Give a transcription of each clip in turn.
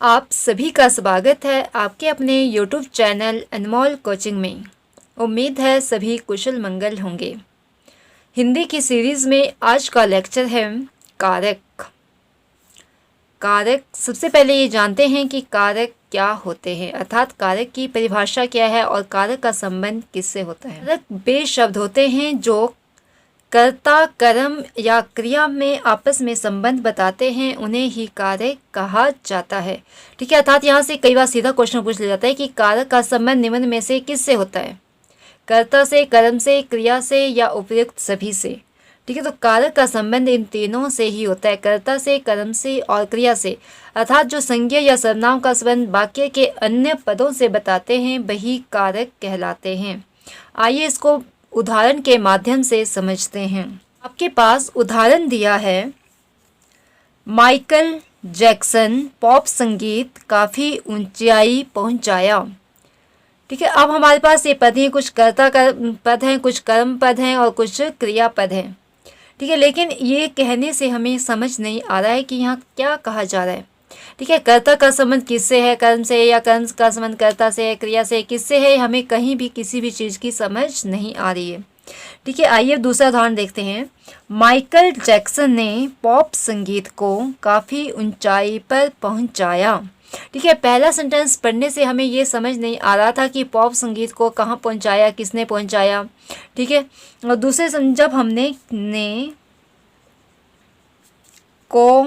आप सभी का स्वागत है आपके अपने YouTube चैनल अनमोल कोचिंग में। उम्मीद है सभी कुशल मंगल होंगे। हिंदी की सीरीज़ में आज का लेक्चर है कारक। कारक सबसे पहले ये जानते हैं कि कारक क्या होते हैं, अर्थात कारक की परिभाषा क्या है और कारक का संबंध किससे होता है। कारक वे शब्द होते हैं जो कर्ता कर्म या क्रिया में आपस में संबंध बताते हैं, उन्हें ही कारक कहा जाता है। ठीक है, अर्थात यहाँ से कई बार सीधा क्वेश्चन पूछ लिया जाता है कि कारक का संबंध निम्न में से किससे होता है, कर्ता से, कर्म से, क्रिया से या उपयुक्त सभी से। ठीक है, तो कारक का संबंध इन तीनों से ही होता है, कर्ता से, कर्म से और क्रिया से। अर्थात जो संज्ञा या सर्वनाम का संबंध वाक्य के अन्य पदों से बताते हैं वही कारक कहलाते हैं। आइए इसको उदाहरण के माध्यम से समझते हैं। आपके पास उदाहरण दिया है, माइकल जैक्सन पॉप संगीत काफ़ी ऊंचाई पहुंचाया। ठीक है, अब हमारे पास ये पद हैं, कुछ कर्ता का पद हैं, कुछ कर्म पद हैं और कुछ क्रिया पद हैं। ठीक है, लेकिन ये कहने से हमें समझ नहीं आ रहा है कि यहाँ क्या कहा जा रहा है। ठीक है, कर्ता का संबंध किससे है, कर्म से, या कर्म का संबंध कर्ता से है, क्रिया से, किससे है, हमें कहीं भी किसी भी चीज़ की समझ नहीं आ रही है। ठीक है, आइए दूसरा उदाहरण देखते हैं। माइकल जैक्सन ने पॉप संगीत को काफ़ी ऊंचाई पर पहुंचाया। ठीक है, पहला सेंटेंस पढ़ने से हमें ये समझ नहीं आ रहा था कि पॉप संगीत को कहाँ पहुंचाया, किसने पहुंचाया। ठीक है, और दूसरे जब हमने ने को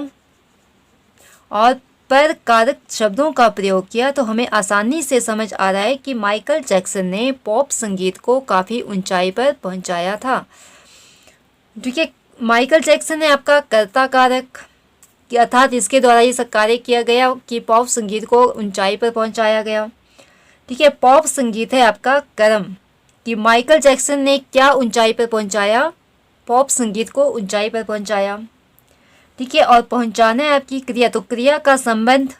और पर कारक शब्दों का प्रयोग किया तो हमें आसानी से समझ आ रहा है कि माइकल जैक्सन ने पॉप संगीत को काफ़ी ऊंचाई पर पहुंचाया था। ठीक है, माइकल जैक्सन ने आपका कर्ता कारक, अर्थात इसके द्वारा ये सब कार्य किया गया कि पॉप संगीत को ऊंचाई पर पहुंचाया गया। ठीक है, पॉप संगीत है आपका कर्म, कि माइकल जैक्सन ने क्या ऊंचाई पर पहुंचाया, पॉप संगीत को ऊंचाई पर पहुंचाया। ठीक है, और पहुंचाना है आपकी क्रिया, तो क्रिया का संबंध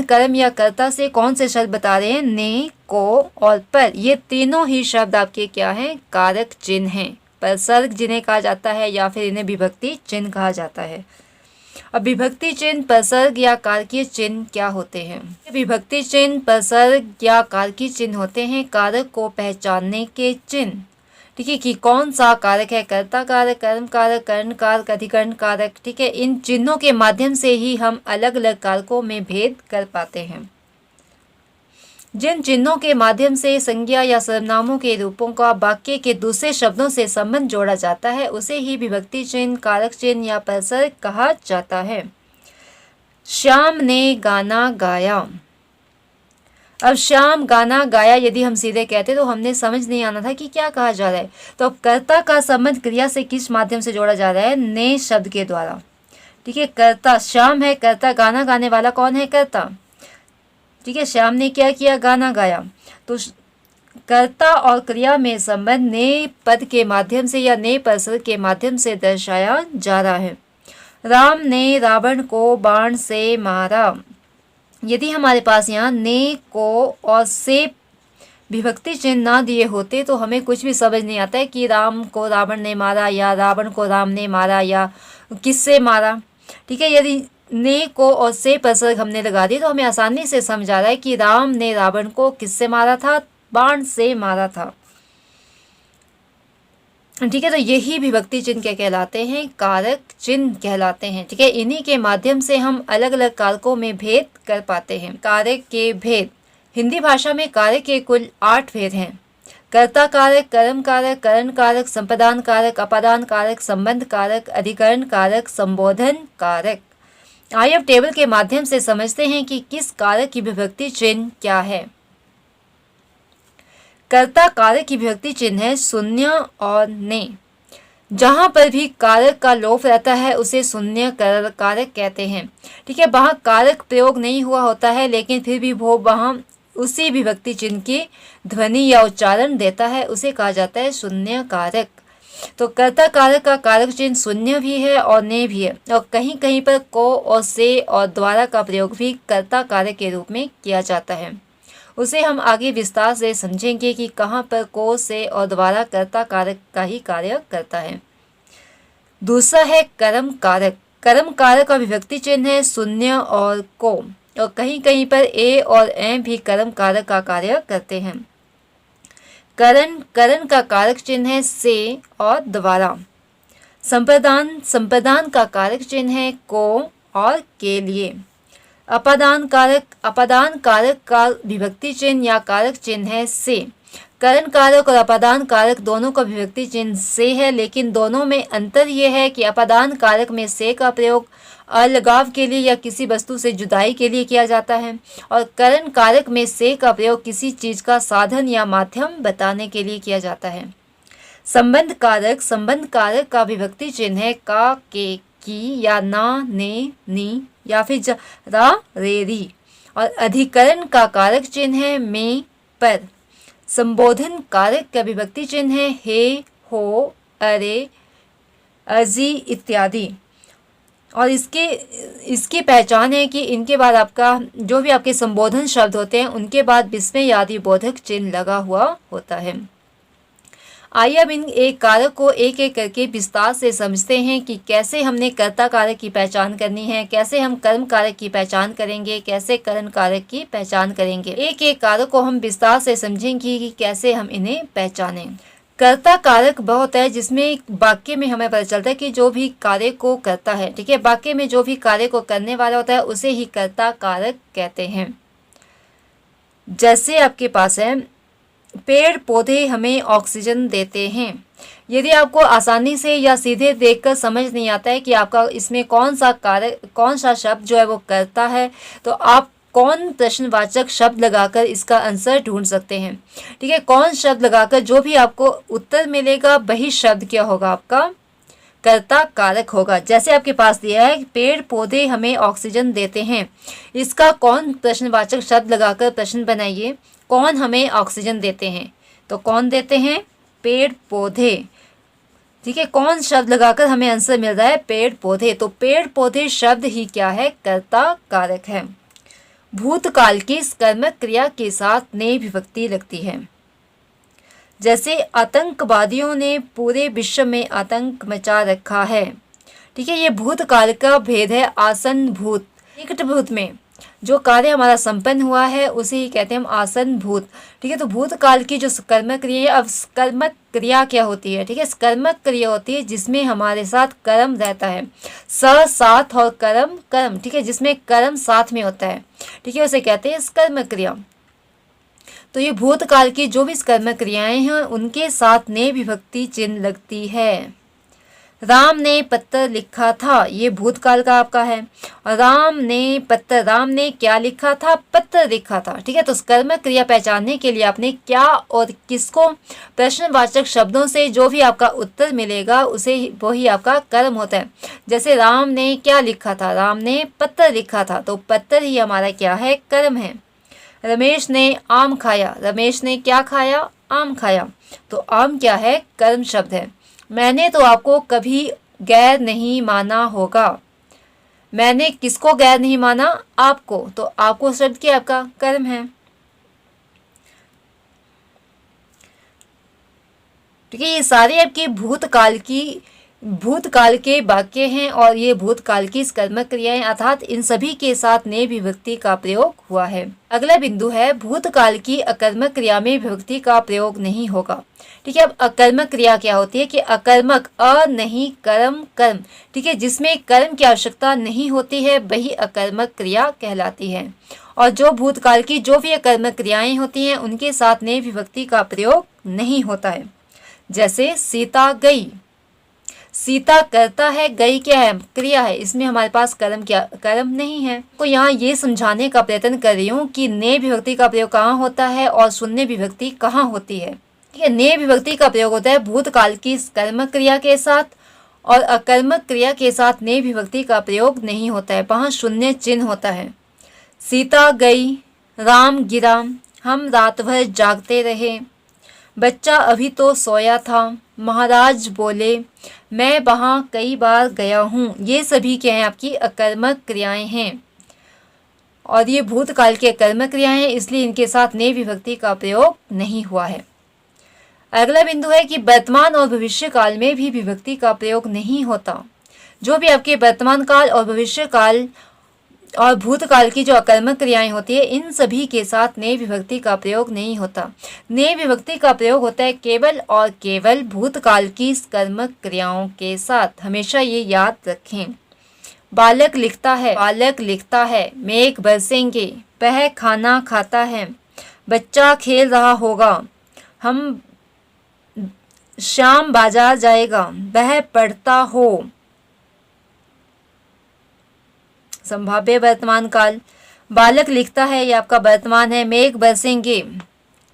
कर्म या कर्ता से कौन से शब्द बता रहे हैं, ने, को और पर। ये तीनों ही शब्द आपके क्या हैं, कारक चिन्ह हैं। परसर्ग जिन्हें कहा जाता है या फिर इन्हें विभक्ति चिन्ह कहा जाता है। अब विभक्ति चिन्ह, परसर्ग या कारकीय चिन्ह क्या होते हैं। विभक्ति चिन्ह, परसर्ग या कारकीय चिन्ह होते हैं कारक को पहचानने के चिन्ह। ठीक है, कि कौन सा कारक है, कर्ता कारक, कर्म कारक, करण कारक, अधिकरण कारक। ठीक है, इन चिन्हों के माध्यम से ही हम अलग अलग कारकों में भेद कर पाते हैं। जिन चिन्हों के माध्यम से संज्ञा या सर्वनामों के रूपों का वाक्य के दूसरे शब्दों से संबंध जोड़ा जाता है उसे ही विभक्ति चिन्ह, कारक चिन्ह या परसर्ग कहा जाता है। श्याम ने गाना गाया। अब श्याम गाना गाया यदि हम सीधे कहते तो हमने समझ नहीं आना था कि क्या कहा जा रहा है। तो अब कर्ता का संबंध क्रिया से किस माध्यम से जोड़ा जा रहा है, ने शब्द के द्वारा। ठीक है, कर्ता श्याम है, कर्ता गाना गाने वाला कौन है, कर्ता। ठीक है, श्याम ने क्या किया, गाना गाया। तो कर्ता और क्रिया में संबंध ने पद के माध्यम से या ने परसर्ग के माध्यम से दर्शाया जा रहा है। राम ने रावण को बाण से मारा। यदि हमारे पास यहाँ ने, को और से विभक्ति चिन्ह ना दिए होते तो हमें कुछ भी समझ नहीं आता है कि राम को रावण ने मारा या रावण को राम ने मारा या किससे मारा। ठीक है, यदि ने, को और से परसर्ग हमने लगा दी तो हमें आसानी से समझ आ रहा है कि राम ने रावण को किससे मारा था, बाण से मारा था। ठीक है, तो यही विभक्ति चिन्ह क्या कहलाते हैं, कारक चिन्ह कहलाते हैं। ठीक है, इन्हीं के माध्यम से हम अलग अलग कारकों में भेद कर पाते हैं। कारक के भेद, हिंदी भाषा में कारक के कुल 8 भेद हैं। कर्ता कारक, कर्म कारक, करण कारक, संपदान कारक, अपादान कारक, संबंध कारक, अधिकरण कारक, संबोधन कारक। आइए अब टेबल के माध्यम से समझते हैं कि किस कारक की विभक्ति चिन्ह क्या है। कर्ता कारक की विभक्ति चिन्ह है शून्य और ने। जहां पर भी कारक का लोप रहता है उसे शून्य कारक कहते हैं। ठीक है, वहां कारक प्रयोग नहीं हुआ होता है लेकिन फिर भी वो वहां उसी विभक्ति चिन्ह की ध्वनि या उच्चारण देता है, उसे कहा जाता है शून्य कारक। तो कर्ता कारक का कारक चिन्ह शून्य भी है और ने भी है, और कहीं कहीं पर को और से और द्वारा का प्रयोग भी कर्ता कारक के रूप में किया जाता है। उसे हम आगे विस्तार से समझेंगे कि कहाँ पर को, से और द्वारा कर्ता कारक का ही कार्य करता है। दूसरा है कर्म कारक। कर्म कारक का विभक्ति चिन्ह है शून्य और को, और कहीं कहीं पर ए और एं भी कर्म कारक का कार्य करते हैं। करण, करण का कारक चिन्ह है से और द्वारा। संप्रदान, संप्रदान का कारक चिन्ह है को और के लिए। अपादान कारक, अपादान कारक का विभक्ति चिन्ह या कारक चिन्ह है से। करण कारक और अपादान कारक दोनों का विभक्ति चिन्ह से है, लेकिन दोनों में अंतर यह है कि अपादान कारक में से का प्रयोग अलगाव के लिए या किसी वस्तु से जुदाई के लिए किया जाता है, और करण कारक में से का प्रयोग किसी चीज का साधन या माध्यम बताने के लिए किया जाता है। संबंध कारक, संबंध कारक का विभक्ति चिन्ह है का, के, की या ना, ने, नी या फिर रा, रे, री, और अधिकरण का कारक चिन्ह है में, पर। संबोधन कारक का विभक्ति चिन्ह है हे, हो, अरे, अजी इत्यादि, और इसकी पहचान है कि इनके बाद आपका जो भी आपके संबोधन शब्द होते हैं उनके बाद विस्मय आदि बोधक चिन्ह लगा हुआ होता है। आइए अब इन एक कारक को एक एक करके विस्तार से समझते हैं कि कैसे हमने कर्ता कारक की पहचान करनी है, कैसे हम कर्म कारक की पहचान करेंगे, कैसे करण कारक की पहचान करेंगे। एक एक कारक को हम विस्तार से समझेंगे कि कैसे हम इन्हें पहचानें। कर्ता कारक बहुत है, जिसमें वाक्य में हमें पता चलता है कि जो भी कार्य को करता है, ठीक है, वाक्य में जो भी कार्य को करने वाला होता है उसे ही कर्ता कारक कहते हैं। जैसे आपके पास है पेड़ पौधे हमें ऑक्सीजन देते हैं। यदि आपको आसानी से या सीधे देखकर समझ नहीं आता है कि आपका इसमें कौन सा शब्द जो है वो कर्ता है, तो आप कौन प्रश्नवाचक शब्द लगाकर इसका आंसर ढूंढ सकते हैं। ठीक है, कौन शब्द लगाकर जो भी आपको उत्तर मिलेगा वही शब्द क्या होगा, आपका कर्ता कारक होगा। जैसे आपके पास दिया है पेड़ पौधे हमें ऑक्सीजन देते हैं, इसका कौन प्रश्नवाचक शब्द लगाकर प्रश्न बनाइए, कौन हमें ऑक्सीजन देते हैं, तो कौन देते हैं, पेड़ पौधे। ठीक है, कौन शब्द लगाकर हमें आंसर मिल रहा है, पेड़ पौधे, तो पेड़ पौधे शब्द ही क्या है, कर्ता कारक है। भूतकाल की कर्मक क्रिया के साथ ने विभक्ति लगती है। जैसे आतंकवादियों ने पूरे विश्व में आतंक मचा रखा है। ठीक है, ये भूतकाल का भेद है। आसन भूत, निकट भूत में जो कार्य हमारा संपन्न हुआ है उसे ही कहते हैं हम आसन भूत। ठीक है, तो भूतकाल की जो कर्मक क्रिया है, अब कर्मक क्रिया क्या होती है, ठीक है, कर्मक क्रिया होती है जिसमें हमारे साथ कर्म रहता है, स साथ और कर्म कर्म, ठीक है, जिसमें कर्म साथ में होता है, ठीक है, उसे कहते हैं कर्मक क्रिया। तो ये भूतकाल की जो भी कर्मक क्रियाएं हैं उनके साथ ने विभक्ति चिन्ह लगती है। राम ने पत्र लिखा था, ये भूतकाल का आपका है, और राम ने पत्र, राम ने क्या लिखा था, पत्र लिखा था। ठीक है, तो कर्मक क्रिया पहचानने के लिए आपने क्या और किसको प्रश्नवाचक शब्दों से जो भी आपका उत्तर मिलेगा उसे वही आपका कर्म होता है। जैसे राम ने क्या लिखा था, राम ने पत्र लिखा था, तो पत्र ही हमारा क्या है, कर्म है। रमेश ने आम खाया, रमेश ने क्या खाया, आम खाया, तो आम क्या है, कर्म शब्द है। मैंने तो आपको कभी गैर नहीं माना होगा, मैंने किसको गैर नहीं माना, आपको, तो आपको शब्द क्या आपका कर्म है। ठीक है, ये सारे आपके भूतकाल के वाक्य हैं और ये भूतकाल की कर्मक क्रियाएं, अर्थात इन सभी के साथ ने विभक्ति का प्रयोग हुआ है। अगला बिंदु है भूतकाल की अकर्मक क्रिया में विभक्ति का प्रयोग नहीं होगा। ठीक है, अब अकर्मक क्रिया क्या होती है कि अकर्मक, अ नहीं कर्म कर्म, ठीक है, जिसमें कर्म की आवश्यकता नहीं होती है वही अकर्मक क्रिया कहलाती है। और जो भूतकाल की जो भी अकर्मक क्रियाएं होती हैं उनके साथ ने विभक्ति का प्रयोग नहीं होता है। जैसे सीता गई, सीता करता है, गई क्या है, क्रिया है, इसमें हमारे पास कर्म क्या, कर्म नहीं है। तो यहाँ ये समझाने का प्रयत्न कर रही हूँ कि ने विभक्ति का प्रयोग कहाँ होता है और शून्य विभक्ति कहाँ होती है। ठीक है, ने विभक्ति का प्रयोग होता है भूतकाल की कर्मक क्रिया के साथ, और अकर्मक क्रिया के साथ ने विभक्ति का प्रयोग नहीं होता है, वहाँ शून्य चिन्ह होता है। सीता गई, राम गिरा, हम रात भर जागते रहे, बच्चा अभी तो सोया था, महाराज बोले, मैं वहाँ कई बार गया हूँ। ये सभी क्या हैं, आपकी अकर्मक क्रियाएं हैं और ये भूतकाल की कर्मक क्रियाएं हैं, इसलिए इनके साथ ने विभक्ति का प्रयोग नहीं हुआ है। अगला बिंदु है कि वर्तमान और भविष्य काल में भी विभक्ति का प्रयोग नहीं होता। जो भी आपके वर्तमान काल और भविष्य काल और भूतकाल की जो अकर्मक क्रियाएं होती है, इन सभी के साथ नेय विभक्ति का प्रयोग नहीं होता। नेय विभक्ति का प्रयोग होता है केवल और केवल भूतकाल की कर्मक क्रियाओं के साथ। हमेशा ये याद रखें। बालक लिखता है, मेघ बरसेंगे, वह खाना खाता है, बच्चा खेल रहा होगा, हम शाम बाजार जाएगा, वह पढ़ता हो। संभाव्य वर्तमान काल, बालक लिखता है, ये आपका वर्तमान है। मेघ बरसेंगे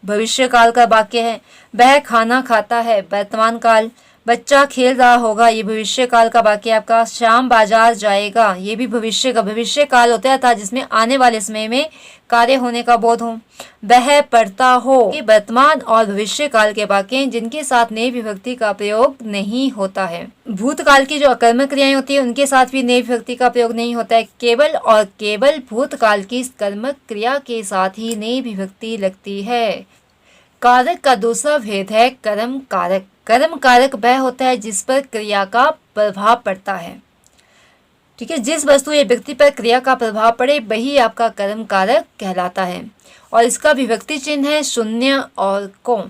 भविष्य काल का वाक्य है। वह खाना खाता है वर्तमान काल। बच्चा खेल रहा होगा, ये भविष्य काल का वाक्य आपका। शाम बाजार जाएगा, ये भी भविष्य काल होता है था जिसमें आने वाले समय में कार्य होने का बोध हो। वह पढ़ता हो, ये वर्तमान और भविष्य काल के वाक्य हैं जिनके साथ नेय विभक्ति का प्रयोग नहीं होता है। भूतकाल की जो अकर्मक क्रियाएं होती है उनके साथ भी नेय विभक्ति का प्रयोग नहीं होता है। केवल और केवल भूतकाल की कर्मक क्रिया के साथ ही नेय विभक्ति लगती है। कारक का दूसरा भेद है कर्म कारक। कर्म कारक वह होता है जिस पर क्रिया का प्रभाव पड़ता है। ठीक है, जिस वस्तु या व्यक्ति पर क्रिया का प्रभाव पड़े वही आपका कर्म कारक कहलाता है। और इसका विभक्ति चिन्ह है शून्य और को।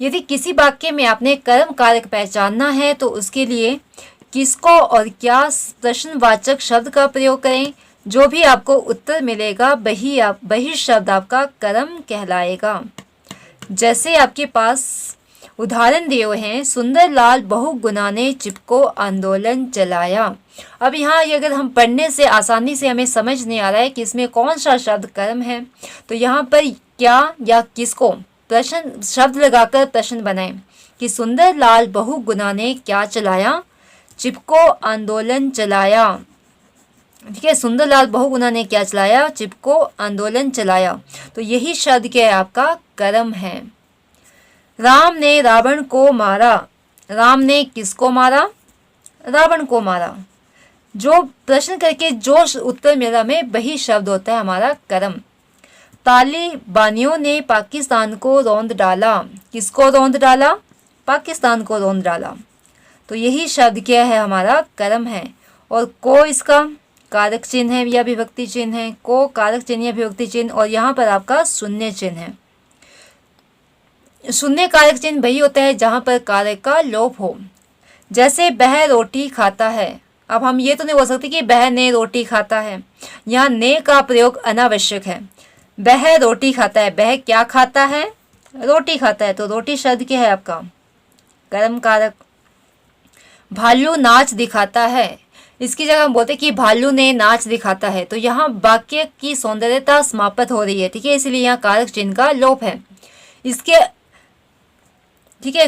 यदि किसी वाक्य में आपने कर्म कारक पहचानना है तो उसके लिए किसको और क्या प्रश्नवाचक शब्द का प्रयोग करें। जो भी आपको उत्तर मिलेगा वही शब्द आपका कर्म कहलाएगा। जैसे आपके पास उदाहरण दिए हुए हैं, सुंदरलाल बहुगुणा ने चिपको आंदोलन चलाया। अब यहाँ अगर हम पढ़ने से आसानी से हमें समझ नहीं आ रहा है कि इसमें कौन सा शब्द कर्म है, तो यहाँ पर क्या या किसको प्रश्न शब्द लगाकर प्रश्न बनाएं कि सुंदरलाल बहुगुणा ने क्या चलाया, चिपको आंदोलन चलाया। ठीक है, सुंदरलाल बहुगुणा ने क्या चलाया, चिपको आंदोलन चलाया। तो यही शब्द क्या है आपका कर्म है। राम ने रावण को मारा। राम ने किसको मारा, रावण को मारा। जो प्रश्न करके जो उत्तर मिला हमें वही शब्द होता है हमारा कर्म। तालिबानियों ने पाकिस्तान को रौंद डाला। किसको रौंद डाला, पाकिस्तान को रौंद डाला। तो यही शब्द क्या है हमारा कर्म है। और को इसका कारक चिन्ह है या विभक्ति चिन्ह है। को कारक चिन्ह या विभक्ति चिन्ह, और यहाँ पर आपका शून्य चिन्ह है। शून्य कारक चिन्ह वही होता है जहां पर कारक का लोप हो। जैसे वह रोटी खाता है। अब हम ये तो नहीं बोल सकते कि वह ने रोटी खाता है, यहाँ ने का प्रयोग अनावश्यक है। वह रोटी खाता है, वह क्या खाता है, रोटी खाता है। तो रोटी शब्द क्या है आपका कर्म कारक। भालू नाच दिखाता है, इसकी जगह हम बोलते हैं कि भालू ने नाच दिखाता है। तो यहाँ वाक्य की सौंदर्यता समाप्त हो रही है। ठीक है, इसलिए यहाँ कारक चिन्ह का लोप है। इसके ठीक है,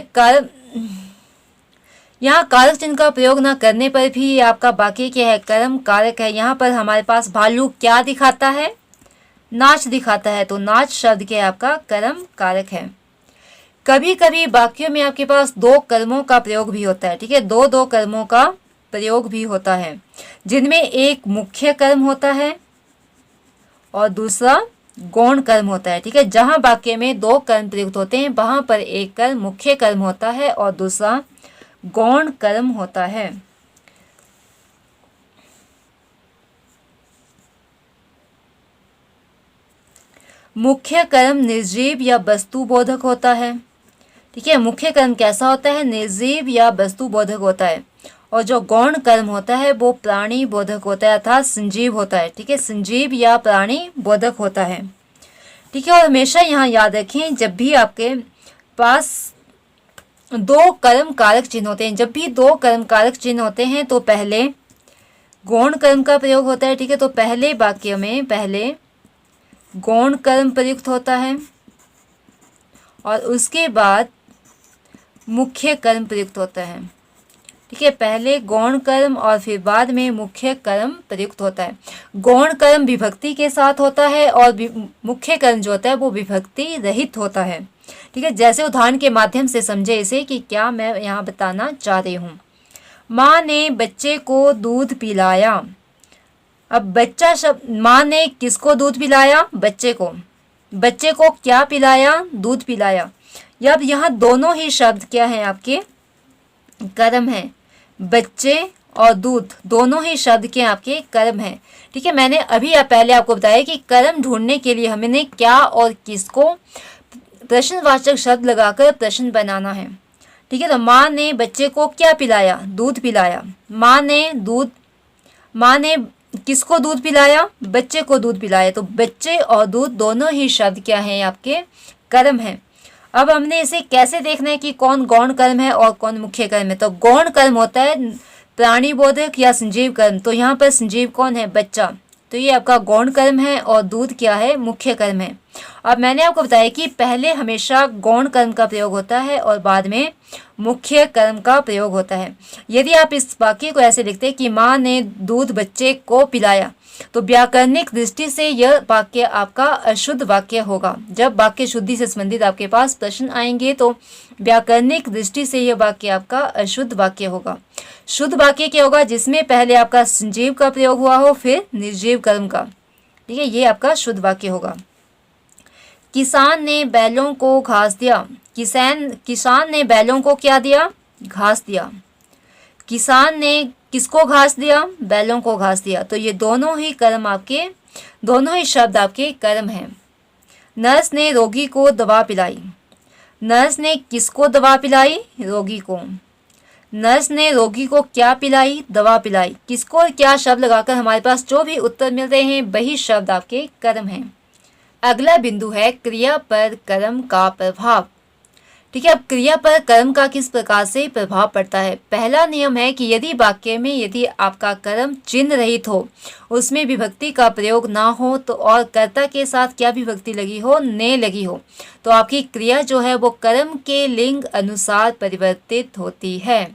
यहाँ कारक चिन्ह का प्रयोग न करने पर भी आपका वाक्य क्या है, कर्म कारक है। यहाँ पर हमारे पास भालू क्या दिखाता है, नाच दिखाता है। तो नाच शब्द क्या है आपका कर्म कारक है। कभी कभी वाक्यों में आपके पास दो कर्मों का प्रयोग भी होता है। ठीक है, दो कर्मों का प्रयोग भी होता है, जिनमें एक मुख्य कर्म होता है और दूसरा गौण कर्म होता है। ठीक है, जहां वाक्य में दो कर्म प्रयुक्त होते हैं वहां पर एक कर्म मुख्य कर्म होता है और दूसरा गौण कर्म होता है। मुख्य कर्म निर्जीव या वस्तु बोधक होता है। ठीक है, मुख्य कर्म कैसा होता है, निर्जीव या वस्तु बोधक होता है। और जो गौण कर्म होता है वो प्राणी बोधक होता है अर्थात संजीव होता है। ठीक है, संजीव या प्राणी बोधक होता है। ठीक है, और हमेशा यहाँ याद रखें जब भी आपके पास दो कर्म कारक चिन्ह होते हैं, जब भी दो कर्म कारक चिन्ह होते हैं तो पहले गौण कर्म का प्रयोग होता है। ठीक है, तो पहले वाक्य में पहले गौण कर्म प्रयुक्त होता है और उसके बाद मुख्य कर्म प्रयुक्त होता है। ठीक है, पहले गौण कर्म और फिर बाद में मुख्य कर्म प्रयुक्त होता है। गौण कर्म विभक्ति के साथ होता है और मुख्य कर्म जो होता है वो विभक्ति रहित होता है। ठीक है, जैसे उदाहरण के माध्यम से समझे इसे कि क्या मैं यहाँ बताना चाह रही हूँ। माँ ने बच्चे को दूध पिलाया। अब बच्चा शब्द, माँ ने किसको दूध पिलाया, बच्चे को। बच्चे को क्या पिलाया, दूध पिलाया। अब यहाँ दोनों ही शब्द क्या हैं आपके कर्म हैं, बच्चे और दूध दोनों ही शब्द के आपके कर्म हैं। ठीक है, मैंने अभी पहले आपको बताया कि कर्म ढूंढने के लिए हमें क्या और किसको प्रश्नवाचक शब्द लगाकर प्रश्न बनाना है। ठीक है, तो माँ ने बच्चे को क्या पिलाया? दूध पिलाया। माँ ने किसको दूध पिलाया? बच्चे को दूध पिलाया। तो बच्चे और दूध दोनों ही शब्द क्या हैं? आपके कर्म हैं। अब हमने इसे कैसे देखना है कि कौन गौण कर्म है और कौन मुख्य कर्म है। तो गौण कर्म होता है प्राणी बोधक या संजीव कर्म। तो यहाँ पर संजीव कौन है? बच्चा। तो ये आपका गौण कर्म है और दूध क्या है? मुख्य कर्म है। अब मैंने आपको बताया कि पहले हमेशा गौण कर्म का प्रयोग होता है और बाद में मुख्य कर्म का प्रयोग होता है। यदि आप इस वाक्य को ऐसे लिखते हैं कि माँ ने दूध बच्चे को पिलाया, तो व्याकरणिक दृष्टि से यह वाक्य आपका अशुद्ध वाक्य होगा। जब वाक्य शुद्धि से संबंधित आपके पास प्रश्न आएंगे तो व्याकरणिक दृष्टि से यह वाक्य आपका अशुद्ध वाक्य होगा। शुद्ध वाक्य क्या होगा? जिसमें पहले आपका संजीव का प्रयोग हुआ हो फिर निर्जीव कर्म का। ठीक है, ये आपका शुद्ध वाक्य होगा। किसान ने बैलों को घास दिया। किसान ने बैलों को क्या दिया? घास दिया। किसान ने किसको घास दिया? बैलों को घास दिया। तो ये दोनों ही कर्म आपके, दोनों ही शब्द आपके कर्म हैं। नर्स ने रोगी को दवा पिलाई। नर्स ने किसको दवा पिलाई? रोगी को। नर्स ने रोगी को क्या पिलाई? दवा पिलाई। किसको और क्या शब्द लगाकर हमारे पास जो भी उत्तर मिल रहे हैं वही शब्द आपके कर्म हैं। अगला बिंदु है क्रिया पर कर्म का प्रभाव। ठीक है, अब क्रिया पर कर्म का किस प्रकार से प्रभाव पड़ता है। पहला नियम है कि यदि वाक्य में यदि आपका कर्म चिन्ह रहित हो, उसमें विभक्ति का प्रयोग ना हो तो और कर्ता के साथ क्या विभक्ति लगी हो? ने लगी हो, तो आपकी क्रिया जो है वो कर्म के लिंग अनुसार परिवर्तित होती है।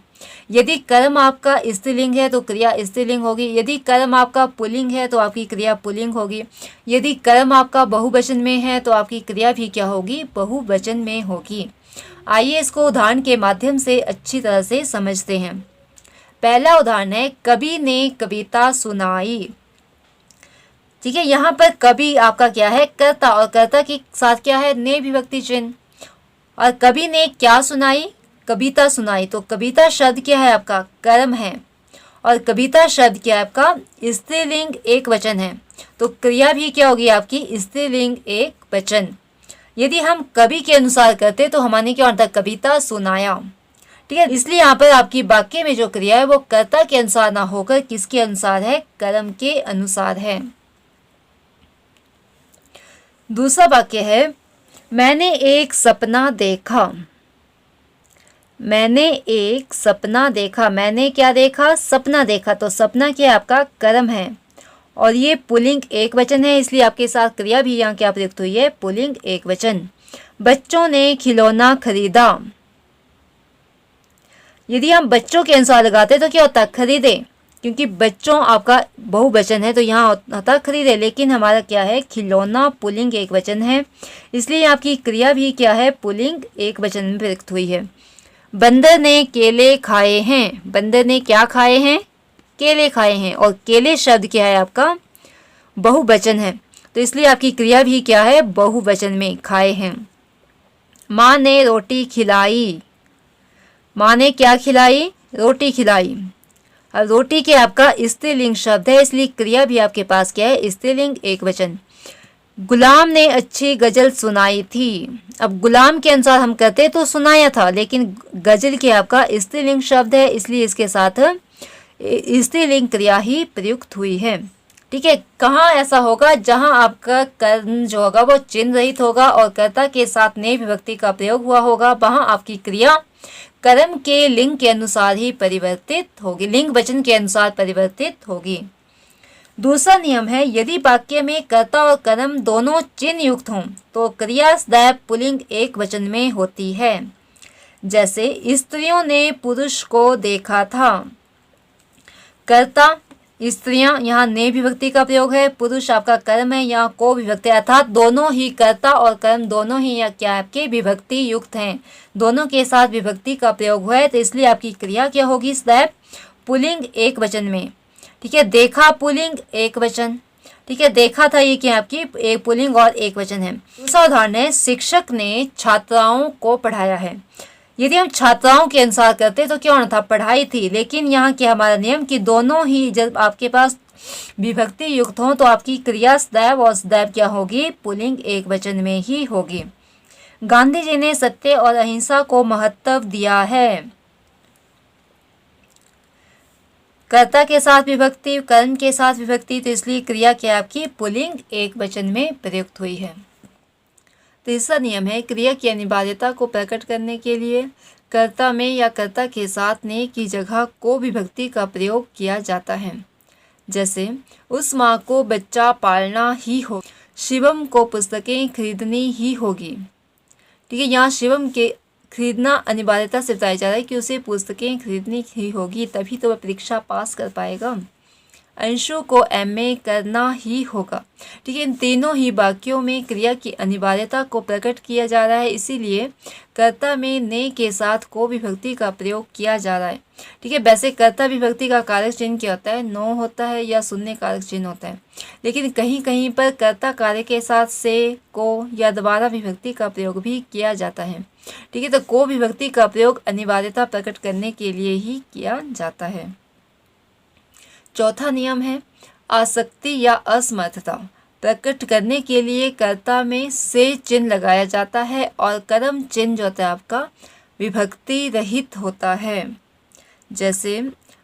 यदि कर्म आपका स्त्रीलिंग है तो क्रिया स्त्रीलिंग होगी। यदि कर्म आपका पुल्लिंग है तो आपकी क्रिया पुल्लिंग होगी। यदि कर्म आपका बहुवचन में है तो आपकी क्रिया भी क्या होगी? बहुवचन में होगी। आइए इसको उदाहरण के माध्यम से अच्छी तरह से समझते हैं। पहला उदाहरण है कवि ने कविता सुनाई। ठीक है, यहाँ पर कवि आपका क्या है? कर्ता, और कर्ता के साथ क्या है? ने विभक्ति चिन्ह। और कवि ने क्या सुनाई? कविता सुनाई। तो कविता शब्द क्या है? आपका कर्म है। और कविता शब्द क्या है? आपका स्त्रीलिंग एक वचन है। तो क्रिया भी क्या होगी? आपकी स्त्रीलिंग एक वचन। यदि हम कवि के अनुसार करते तो हमारे क्या होता? कविता सुनाया। ठीक है, इसलिए यहाँ पर आपकी वाक्य में जो क्रिया है वो कर्ता के अनुसार ना होकर किसके अनुसार है? कर्म के अनुसार है। दूसरा वाक्य है मैंने एक सपना देखा। मैंने एक सपना देखा। मैंने क्या देखा? सपना देखा। तो सपना क्या है? आपका कर्म है और ये पुल्लिंग एक वचन है, इसलिए आपके साथ क्रिया भी यहाँ क्या प्रयुक्त हुई है? पुल्लिंग एक वचन। बच्चों ने खिलौना खरीदा। यदि हम बच्चों के अनुसार लगाते तो क्या होता? खरीदे, क्योंकि बच्चों आपका बहुवचन है तो यहाँ होता खरीदे। लेकिन हमारा क्या है? खिलौना पुल्लिंग एक वचन है, इसलिए आपकी क्रिया भी क्या है? पुल्लिंग एक वचन में प्रयुक्त हुई है। बंदर ने केले खाए हैं। बंदर ने क्या खाए हैं? केले खाए हैं। और केले शब्द क्या है? आपका बहुवचन है, तो इसलिए आपकी क्रिया भी क्या है? बहुवचन में खाए हैं। माँ ने रोटी खिलाई। माँ ने क्या खिलाई? रोटी खिलाई। अब रोटी के आपका स्त्रीलिंग शब्द है, इसलिए क्रिया भी आपके पास क्या है? स्त्रीलिंग एक वचन। गुलाम ने अच्छी गजल सुनाई थी। अब गुलाम के अनुसार हम कहते तो सुनाया था, लेकिन गजल के आपका स्त्रीलिंग शब्द है, इसलिए इसके साथ स्त्रीलिंग क्रिया ही प्रयुक्त हुई है। ठीक है, कहाँ ऐसा होगा? जहां आपका कर्म जो होगा वो चिन्ह रहित होगा और कर्ता के साथ ने विभक्ति का प्रयोग हुआ होगा, वहां आपकी क्रिया कर्म के लिंग के अनुसार ही परिवर्तित होगी, लिंग वचन के अनुसार परिवर्तित होगी। दूसरा नियम है यदि वाक्य में कर्ता और कर्म दोनों चिन्ह युक्त हों तो क्रिया सदैव पुल्लिंग एक वचन में होती है। जैसे स्त्रियों ने पुरुष को देखा था। कर्ता स्त्रियां, यहाँ ने विभक्ति का प्रयोग है। पुरुष आपका कर्म है, यहाँ को विभक्ति, अर्थात दोनों ही कर्ता और कर्म दोनों ही या क्या आपके विभक्ति युक्त हैं, दोनों के साथ विभक्ति का प्रयोग हुआ है, तो इसलिए आपकी क्रिया क्या होगी? सदैव पुल्लिंग एक वचन में। ठीक है, देखा पुल्लिंग एक वचन। ठीक है, देखा था ये क्या आपकी एक पुल्लिंग और एक वचन है। दूसरा उदाहरण है शिक्षक ने छात्राओं को पढ़ाया है। यदि हम छात्राओं के अनुसार करते तो क्या होना था, पढ़ाई थी। लेकिन यहाँ क्या हमारा नियम कि दोनों ही जब आपके पास विभक्ति युक्त हो तो आपकी क्रिया सदैव और सदैव क्या होगी, पुल्लिंग एक वचन में ही होगी। गांधी जी ने सत्य और अहिंसा को महत्व दिया है। कर्ता के साथ विभक्ति, कर्म के साथ विभक्ति, तो इसलिए क्रिया क्या आपकी पुल्लिंग एक वचन में प्रयुक्त हुई है। तीसरा नियम है, क्रिया की अनिवार्यता को प्रकट करने के लिए कर्ता में या कर्ता के साथ ने की जगह को विभक्ति का प्रयोग किया जाता है। जैसे उस माँ को बच्चा पालना ही हो, शिवम को पुस्तकें खरीदनी ही होगी। ठीक है, यहाँ शिवम के खरीदना अनिवार्यता से बताया जा रहा है कि उसे पुस्तकें खरीदनी ही होगी, तभी तो वह परीक्षा पास कर पाएगा। अंशु को एमए करना ही होगा। ठीक है, इन तीनों ही वाक्यों में क्रिया की अनिवार्यता को प्रकट किया जा रहा है, इसीलिए कर्ता में ने के साथ को विभक्ति का प्रयोग किया जा रहा है। ठीक है, वैसे कर्ता विभक्ति का कारक चिन्ह क्या होता है, नो होता है या शून्य कारक चिन्ह होता है, लेकिन कहीं कहीं पर कर्ता कार्य के साथ से, को या दोबारा विभक्ति का प्रयोग भी किया जाता है। ठीक है, तो को विभक्ति का प्रयोग अनिवार्यता प्रकट करने के लिए ही किया जाता है। चौथा नियम है, आसक्ति या असमर्थता प्रकट करने के लिए कर्ता में से चिन्ह लगाया जाता है और कर्म चिन्ह जो होता है आपका विभक्ति रहित होता है। जैसे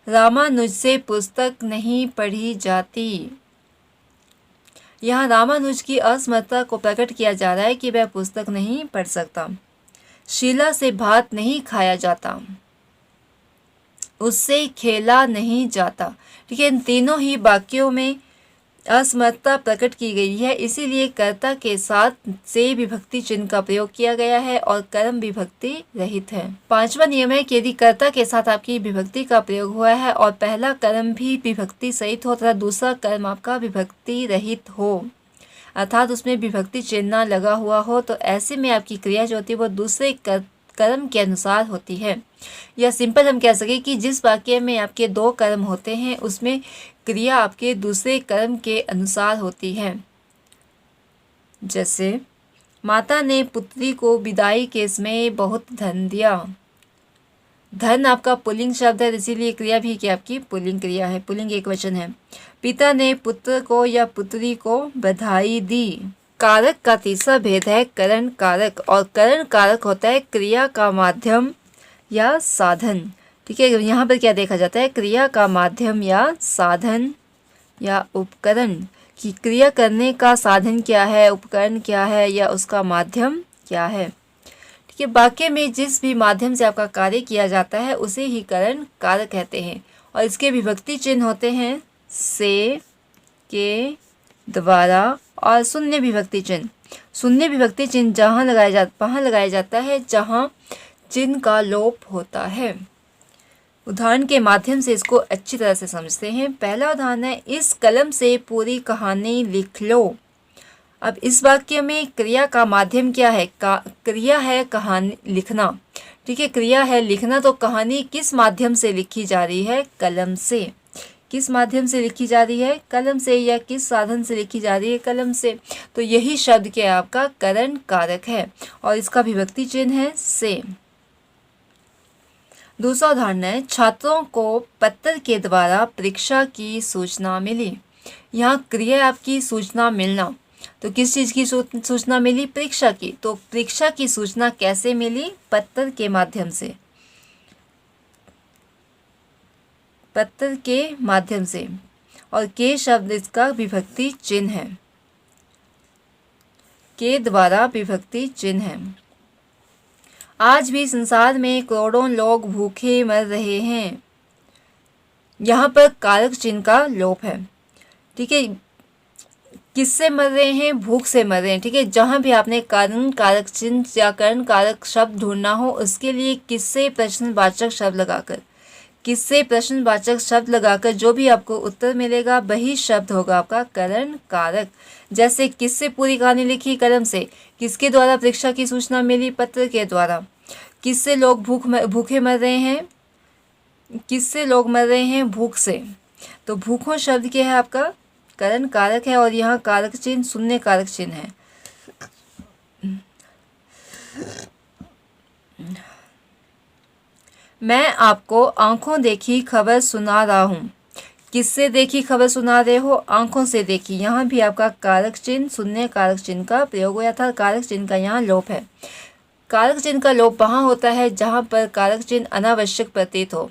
रामानुज से पुस्तक नहीं पढ़ी जाती। यहाँ रामानुज की असमर्थता को प्रकट किया जा रहा है कि वह पुस्तक नहीं पढ़ सकता। शीला से भात नहीं खाया जाता, उससे खेला नहीं जाता। ठीक है, इन तीनों ही वाक्यों में असमर्थता प्रकट की गई है, इसीलिए कर्ता के साथ से विभक्ति चिन्ह का प्रयोग किया गया है और कर्म विभक्ति रहित है। पांचवा नियम है कि यदि कर्ता के साथ आपकी विभक्ति का प्रयोग हुआ है और पहला कर्म भी विभक्ति सहित हो तथा दूसरा कर्म आपका विभक्ति रहित हो, अर्थात उसमें विभक्ति चिन्ह लगा हुआ हो, तो ऐसे में आपकी क्रिया जो होती है वो दूसरे कर्म के अनुसार होती है। या सिंपल हम कह सकें कि जिस वाक्य में आपके दो कर्म होते हैं उसमें क्रिया आपके दूसरे कर्म के अनुसार होती है। जैसे माता ने पुत्री को विदाई के समय बहुत धन दिया। धन आपका पुल्लिंग शब्द है, इसीलिए क्रिया भी क्या आपकी पुल्लिंग क्रिया है, पुल्लिंग एक वचन है। पिता ने पुत्र को या पुत्री को बधाई दी। कारक का तीसरा भेद है करण कारक, और करण कारक होता है क्रिया का माध्यम या साधन। ठीक है, यहाँ पर क्या देखा जाता है, क्रिया का माध्यम या साधन या उपकरण, कि क्रिया करने का साधन क्या है, उपकरण क्या है या उसका माध्यम क्या है। ठीक है, वाक्य में जिस भी माध्यम से आपका कार्य किया जाता है उसे ही करण कारक कहते हैं, और इसके विभक्ति चिन्ह होते हैं से, के, द्वारा और शून्य विभक्ति चिन्ह। शून्य विभक्ति चिन्ह वहाँ लगाया जाता है जहाँ चिन्ह का लोप होता है। उदाहरण के माध्यम से इसको अच्छी तरह से समझते हैं। पहला उदाहरण है, इस कलम से पूरी कहानी लिख लो। अब इस वाक्य में क्रिया का माध्यम क्या है, क्रिया है कहानी लिखना। ठीक है, क्रिया है लिखना, तो कहानी किस माध्यम से लिखी जा रही है, कलम से। किस माध्यम से लिखी जा रही है, कलम से, या किस साधन से लिखी जा रही है, कलम से। तो यही शब्द क्या है आपका करण कारक है और इसका विभक्ति चिन्ह है से। दूसरा उदाहरण है, छात्रों को पत्र के द्वारा परीक्षा की सूचना मिली। यहाँ क्रिया आपकी सूचना मिलना, तो किस चीज़ की सूचना मिली, परीक्षा की। तो परीक्षा की सूचना कैसे मिली, पत्र के माध्यम से, पत्र के माध्यम से, और के शब्द इसका विभक्ति चिन्ह है, के द्वारा विभक्ति चिन्ह है। आज भी संसार में करोड़ों लोग भूखे मर रहे हैं। यहाँ पर कारक चिन्ह का लोप है। ठीक है, किससे मर रहे हैं, भूख से मर रहे हैं। ठीक है, जहाँ भी आपने कारण कारक चिन्ह या करण कारक शब्द ढूंढना हो उसके लिए किससे प्रश्नवाचक शब्द लगाकर, किससे प्रश्नवाचक शब्द लगाकर जो भी आपको उत्तर मिलेगा वही शब्द होगा आपका करण कारक। जैसे किससे पूरी कहानी लिखी, कलम से। किसके द्वारा परीक्षा की सूचना मिली, पत्र के द्वारा। किससे लोग भूखे मर रहे हैं, किससे लोग मर रहे हैं, भूख से। तो भूखों शब्द क्या है आपका करण कारक है, और यहाँ कारक चिन्ह शून्य कारक चिन्ह है। मैं आपको आंखों देखी खबर सुना रहा हूँ। किससे देखी खबर सुना रहे हो? आंखों से देखी। यहाँ भी आपका कारक चिन्ह शून्य कारक चिन्ह का प्रयोग हुआ था। कारक चिन्ह का यहाँ लोप है। कारक चिन्ह का लोप वहाँ होता है जहाँ पर कारक चिन्ह अनावश्यक प्रतीत हो।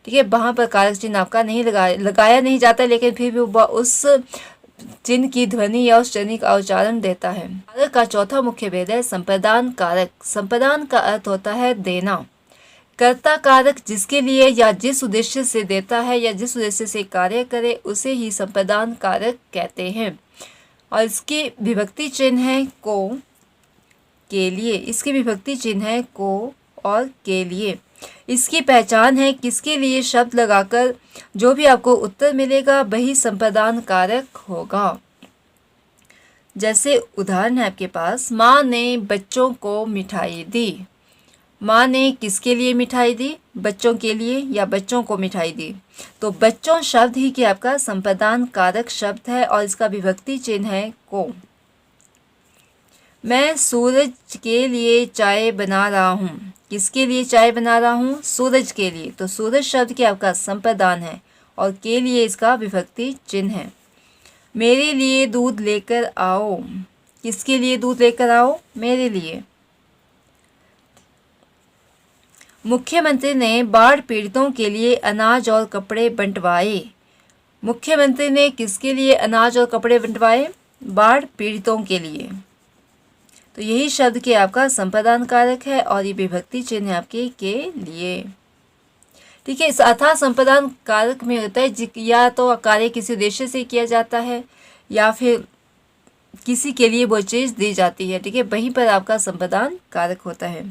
ठीक है, वहाँ पर कारक चिन्ह आपका नहीं लगाया नहीं जाता, लेकिन फिर भी वह उस चिन्ह की ध्वनि या उस चिन्ह का उच्चारण देता है। कारक का चौथा मुख्य भेद है संप्रदान कारक। संप्रदान का अर्थ होता है देना। कर्ता कारक जिसके लिए या जिस उद्देश्य से देता है या जिस उद्देश्य से कार्य करे उसे ही संप्रदान कारक कहते हैं। और इसकी विभक्ति चिन्ह है को, के लिए। इसकी विभक्ति चिन्ह है को और के लिए। इसकी पहचान है किसके लिए शब्द लगाकर जो भी आपको उत्तर मिलेगा वही संप्रदान कारक होगा। जैसे उदाहरण है आपके पास, माँ ने बच्चों को मिठाई दी। माँ ने किसके लिए मिठाई दी? बच्चों के लिए या बच्चों को मिठाई दी। तो बच्चों शब्द ही कि आपका संप्रदान कारक शब्द है और इसका विभक्ति चिन्ह है को। मैं सूरज के लिए चाय बना रहा हूँ। किसके लिए चाय बना रहा हूँ? सूरज के लिए। तो सूरज शब्द की आपका संप्रदान है और के लिए इसका विभक्ति चिन्ह है। मेरे लिए दूध लेकर आओ। किसके लिए दूध लेकर आओ? मेरे लिए। मुख्यमंत्री ने बाढ़ पीड़ितों के लिए अनाज और कपड़े बंटवाए। मुख्यमंत्री ने किसके लिए अनाज और कपड़े बंटवाए? बाढ़ पीड़ितों के लिए। तो यही शब्द के आपका संप्रदान कारक है और ये विभक्ति चिन्ह है आपके के लिए। ठीक है, इस अथा संप्रदान कारक में होता है या तो कार्य किसी उद्देश्य से किया जाता है या फिर किसी के लिए वो चीज़ दी जाती है। ठीक है, वहीं पर आपका संप्रदान कारक होता है।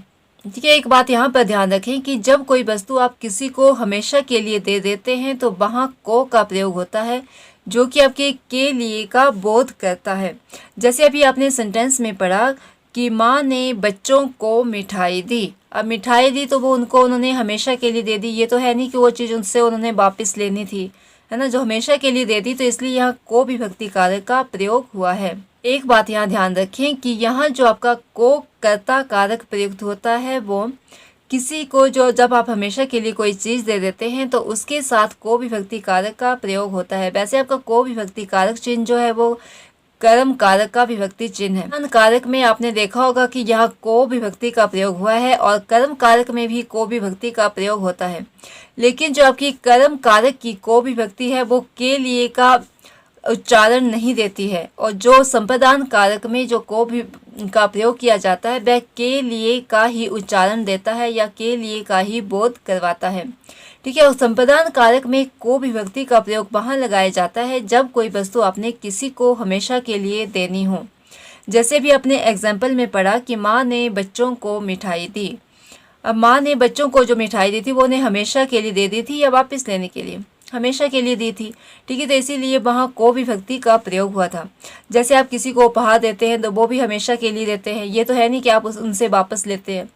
ठीक है, एक बात यहाँ पर ध्यान रखें कि जब कोई वस्तु आप किसी को हमेशा के लिए दे देते हैं तो वहाँ को का प्रयोग होता है जो कि आपके के लिए का बोध करता है। जैसे अभी आपने सेंटेंस में पढ़ा कि माँ ने बच्चों को मिठाई दी। अब मिठाई दी तो वो उन्होंने हमेशा के लिए दे दी। ये तो है नहीं कि वो चीज़ उनसे उन्होंने वापस लेनी थी, है ना, जो हमेशा के लिए दे दी। तो इसलिए यहाँ को विभक्ति कारक का प्रयोग हुआ है। एक बात यहाँ ध्यान रखें कि यहाँ जो आपका को कर्ता कारक प्रयुक्त होता है वो किसी को जो जब आप हमेशा के लिए कोई चीज़ दे देते हैं तो उसके साथ को विभक्ति कारक का प्रयोग होता है। वैसे आपका को विभक्ति कारक चिन्ह जो है वो कर्म कारक का विभक्ति चिन्ह है। कर्म कारक में आपने देखा होगा कि यहाँ को विभक्ति का प्रयोग हुआ है और कर्म कारक में भी को विभक्ति का प्रयोग होता है। लेकिन जो आपकी कर्म कारक की को विभक्ति है वो के लिए का उच्चारण नहीं देती है और जो संप्रदान कारक में जो को भी का प्रयोग किया जाता है वह के लिए का ही उच्चारण देता है या के लिए का ही बोध करवाता है। ठीक है, उस संप्रदान कारक में को विभक्ति का प्रयोग वहाँ लगाया जाता है जब कोई वस्तु आपने किसी को हमेशा के लिए देनी हो। जैसे भी अपने एग्जाम्पल में पढ़ा कि माँ ने बच्चों को मिठाई दी। अब माँ ने बच्चों को जो मिठाई दी थी वो उन्हें हमेशा के लिए दे दी थी या वापस लेने के लिए? हमेशा के लिए दी थी। ठीक है, तो इसीलिए वहाँ को विभक्ति का प्रयोग हुआ था। जैसे आप किसी को उपहार देते हैं तो वो भी हमेशा के लिए देते हैं, ये तो है नहीं कि आप उनसे वापस लेते हैं,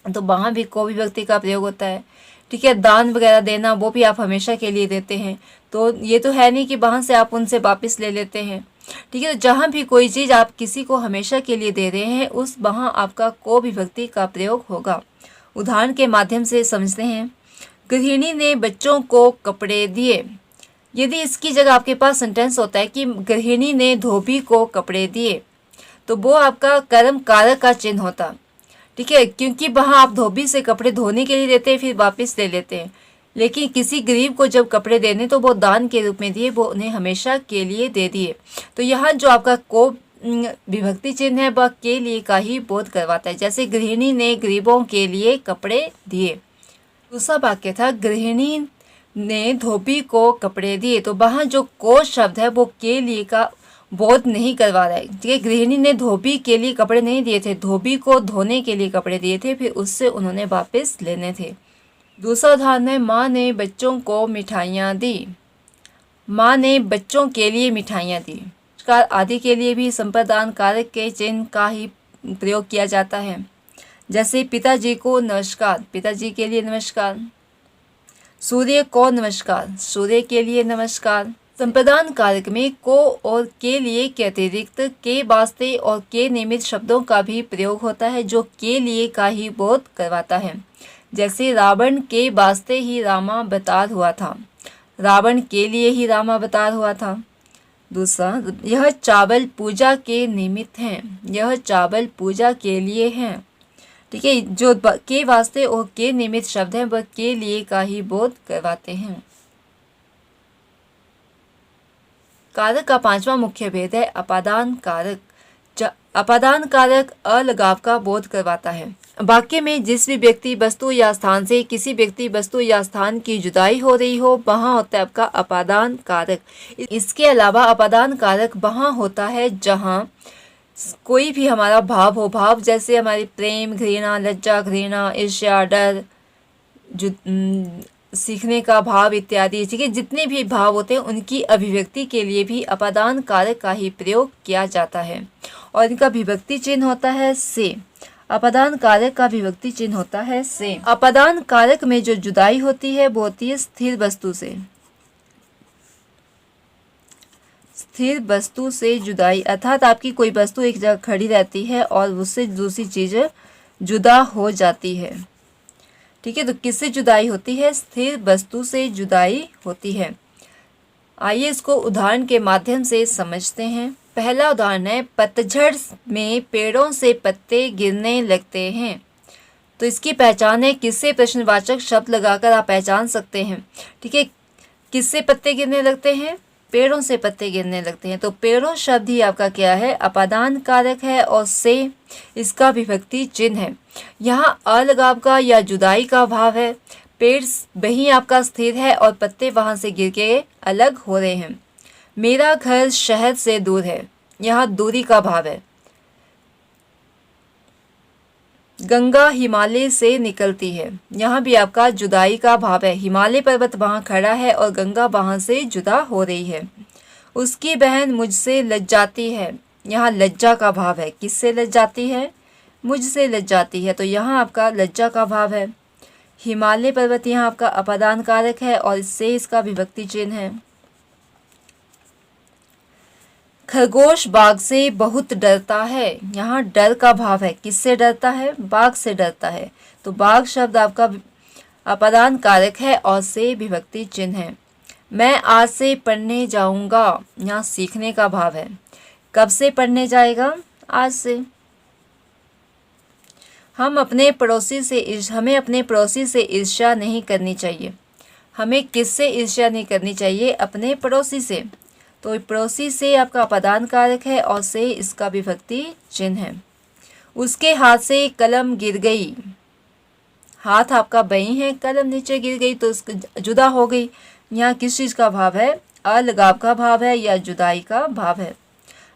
तो वहाँ भी को विभक्ति का प्रयोग होता है। ठीक है, दान वगैरह देना वो भी आप हमेशा के लिए देते हैं, तो ये तो है नहीं कि वहाँ से आप उनसे वापस ले लेते हैं। ठीक है, तो जहाँ भी कोई चीज़ आप किसी को हमेशा के लिए दे रहे हैं उस वहाँ आपका को विभक्ति का प्रयोग होगा। उदाहरण के माध्यम से समझते हैं। गृहिणी ने बच्चों को कपड़े दिए। यदि इसकी जगह आपके पास सेंटेंस होता है कि गृहिणी ने धोबी को कपड़े दिए तो वो आपका कर्म कारक का चिन्ह होता। ठीक है, क्योंकि वहाँ आप धोबी से कपड़े धोने के लिए देते हैं फिर वापस ले लेते हैं, लेकिन किसी गरीब को जब कपड़े देने तो वो दान के रूप में दिए, वो उन्हें हमेशा के लिए दे दिए। तो यहाँ जो आपका को विभक्ति चिन्ह है वह के लिए का ही बोध करवाता है। जैसे गृहिणी ने गरीबों के लिए कपड़े दिए। दूसरा वाक्य था गृहिणी ने धोबी को कपड़े दिए, तो वहाँ जो को शब्द है वो के लिए का बोध नहीं करवा रहा है। ठीक है, गृहिणी ने धोबी के लिए कपड़े नहीं दिए थे, धोबी को धोने के लिए कपड़े दिए थे, फिर उससे उन्होंने वापस लेने थे। दूसरा उदाहरण है माँ ने बच्चों को मिठाइयाँ दी। माँ ने बच्चों के लिए मिठाइयाँ दी। आदि के लिए भी संप्रदान कारक के चिन्ह का ही प्रयोग किया जाता है। जैसे पिताजी को नमस्कार, पिताजी के लिए नमस्कार। सूर्य को नमस्कार, सूर्य के लिए नमस्कार। संप्रदान कारक में को और के लिए के अतिरिक्त के वास्ते और के निमित्त शब्दों का भी प्रयोग होता है जो के लिए का ही बोध करवाता है। जैसे रावण के वास्ते ही रामावतार हुआ था, रावण के लिए ही रामावतार हुआ था। दूसरा, यह चावल पूजा के निमित्त हैं, यह चावल पूजा के लिए हैं। ठीक है, जो के वास्ते और के निमित्त शब्द हैं वह के लिए का ही बोध करवाते हैं। कारक का पांचवा मुख्य भेद है अपादान कारक। अपादान कारक अलगाव का बोध करवाता है। वाक्य में जिस भी व्यक्ति वस्तु या स्थान से किसी व्यक्ति वस्तु या स्थान की जुदाई हो रही हो वहाँ होता है आपका अपादान कारक। इसके अलावा अपादान कारक वहाँ होता है जहाँ कोई भी हमारा भाव हो, भाव जैसे हमारी प्रेम, घृणा, लज्जा, घृणा, ईर्ष्या, डर, सीखने का भाव इत्यादि। ठीक है, जितने भी भाव होते हैं उनकी अभिव्यक्ति के लिए भी अपादान कारक का ही प्रयोग किया जाता है और इनका विभक्ति चिन्ह होता है से। अपादान कारक का विभक्ति चिन्ह होता है से। अपादान कारक में जो जुदाई होती है वो होती है स्थिर वस्तु से। स्थिर वस्तु से जुदाई अर्थात आपकी कोई वस्तु एक जगह खड़ी रहती है और उससे दूसरी चीज जुदा हो जाती है। ठीक है, तो किससे जुदाई होती है? स्थिर वस्तु से जुदाई होती है। आइए इसको उदाहरण के माध्यम से समझते हैं। पहला उदाहरण है, पतझड़ में पेड़ों से पत्ते गिरने लगते हैं। तो इसकी पहचान है किससे प्रश्नवाचक शब्द लगाकर आप पहचान सकते हैं। ठीक है, किससे पत्ते गिरने लगते हैं? पेड़ों से पत्ते गिरने लगते हैं। तो पेड़ों शब्द ही आपका क्या है? अपादान कारक है और से इसका विभक्ति चिन्ह है। यहाँ अलगाव का या जुदाई का भाव है। पेड़ वहीं आपका स्थिर है और पत्ते वहां से गिर के अलग हो रहे हैं। मेरा घर शहर से दूर है, यहाँ दूरी का भाव है। गंगा हिमालय से निकलती है, यहाँ भी आपका जुदाई का भाव है। हिमालय पर्वत वहाँ खड़ा है और गंगा वहाँ से जुदा हो रही है। उसकी बहन मुझसे लज्जाती है, यहाँ लज्जा का भाव है। किससे लज्जाती है? मुझसे लज्जाती है, तो यहाँ आपका लज्जा का भाव है। हिमालय पर्वत यहाँ आपका अपादान कारक है और इससे इसका विभक्ति चिन्ह है। खरगोश बाघ से बहुत डरता है, यहाँ डर का भाव है। किससे डरता है? बाघ से डरता है। तो बाघ शब्द आपका अपादान कारक है और से विभक्ति चिन्ह है। मैं आज से पढ़ने जाऊंगा, यहाँ सीखने का भाव है। कब से पढ़ने जाएगा? आज से। हमें अपने पड़ोसी से ईर्ष्या नहीं करनी चाहिए। हमें किससे ईर्ष्या नहीं करनी चाहिए? अपने पड़ोसी से। तो पड़ोसी से आपका अपादान कारक है और से इसका विभक्ति चिन्ह है। उसके हाथ से कलम गिर गई, हाथ आपका बही है, कलम नीचे गिर गई तो जुदा हो गई। यहाँ किस चीज़ का भाव है? अलगाव का भाव है या जुदाई का भाव है।